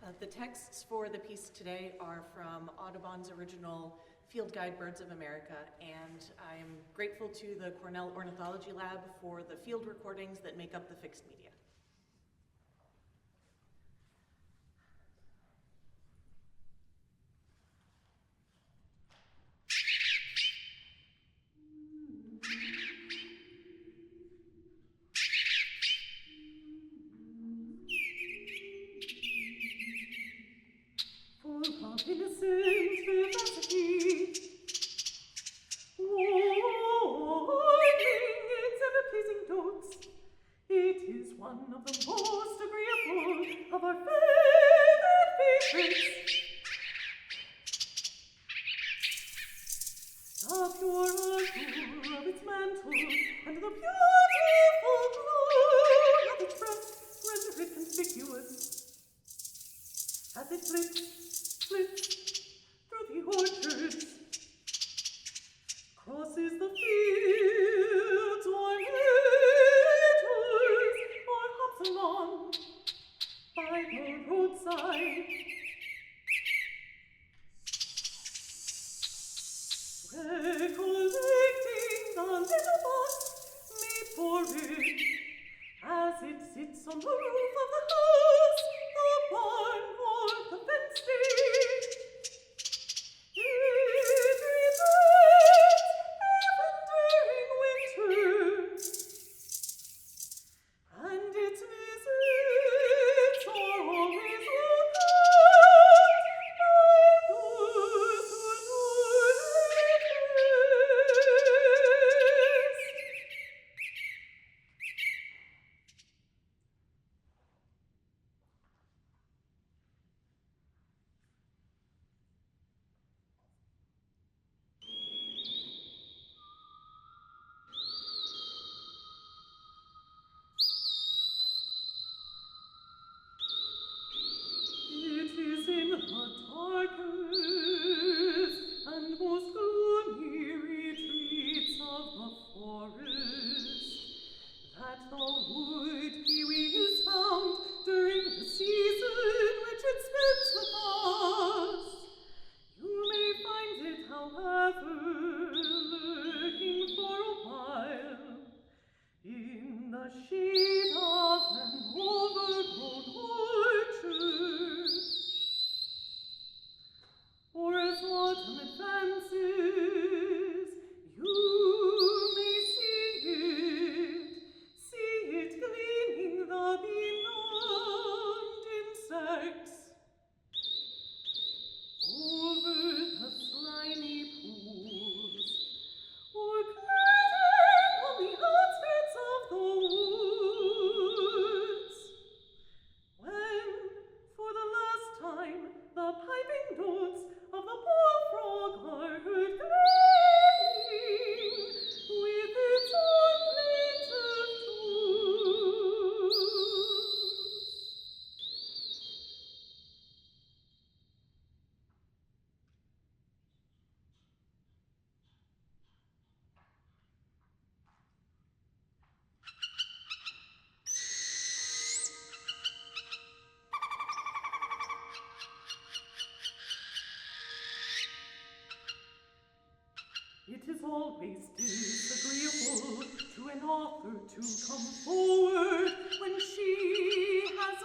The texts for the piece today are from Audubon's original Field Guide Birds of America, and I'm grateful to the Cornell Ornithology Lab for the field recordings that make up the fixed media. Innocent vivacity, warning its ever-pleasing notes. It is one of the most agreeable of our favorite favorites. The pure azure of its mantle and the beautiful glow of its breast render it conspicuous. As it flits through the orchards, crosses the fields or meadows, or hops along by the roadside, recollecting the little box made for it as it sits on the roof of the house, the barn, or the fenced gate. It remains even during winter, and its visits are always welcomed by those who know it best. It is in the darkest and most gloomy retreats of the forest that the wood pewee is found during the season which it spends with us. You may find it, however, lurking for a while in the shade of an overgrown orchard. Or as autumn advances, you may see it gleaning the benumbed insects over the slimy pools, or gliding on the outskirts of the woods, when, for the last time, the piping notes of the bullfrog are heard clanging with its own plaintive tunes. It is always disagreeable to an author to come forward when she has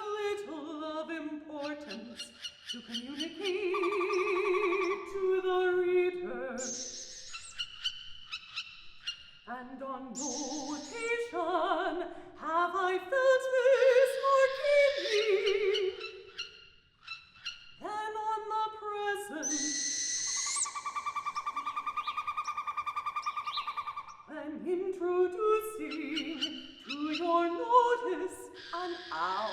little of importance to communicate to the reader. And on no occasion have I felt this more keenly than on the present, when introducing to your notice an owl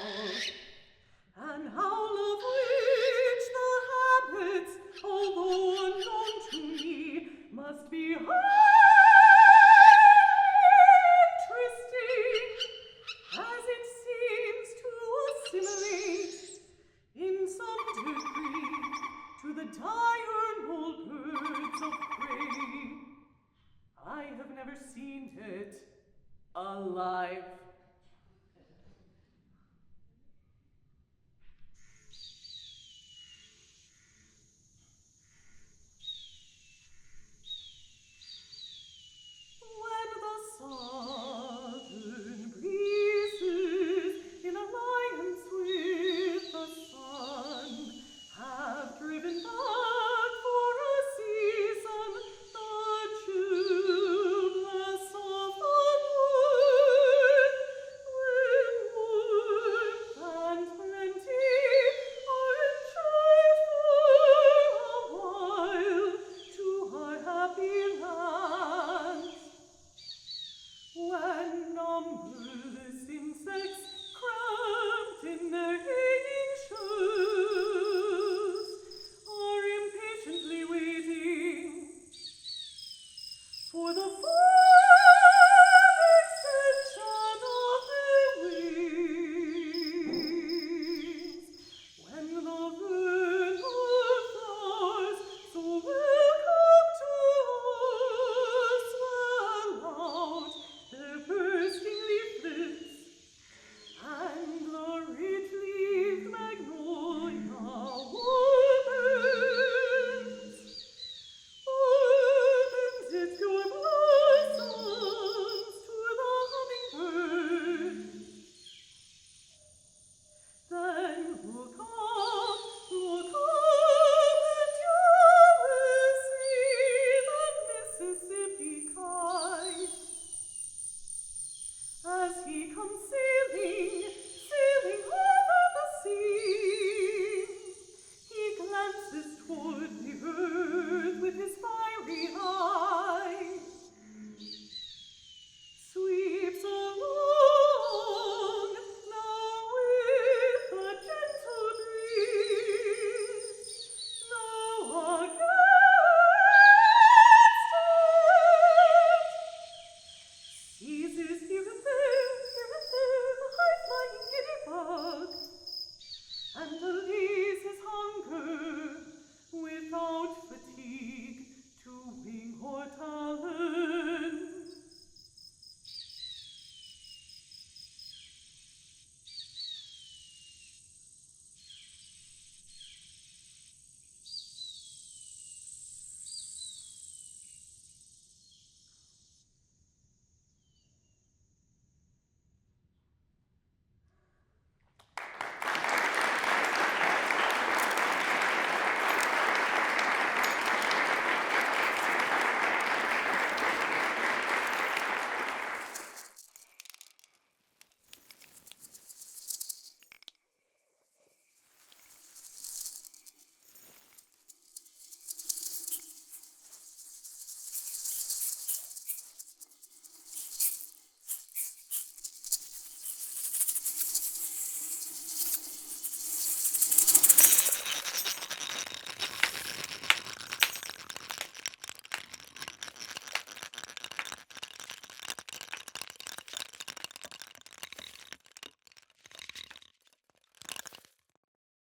of which the habits, although unknown to me, must be highly interesting, as it seems to assimilate in some degree to the diurnal birds of prey. I have never seen it alive.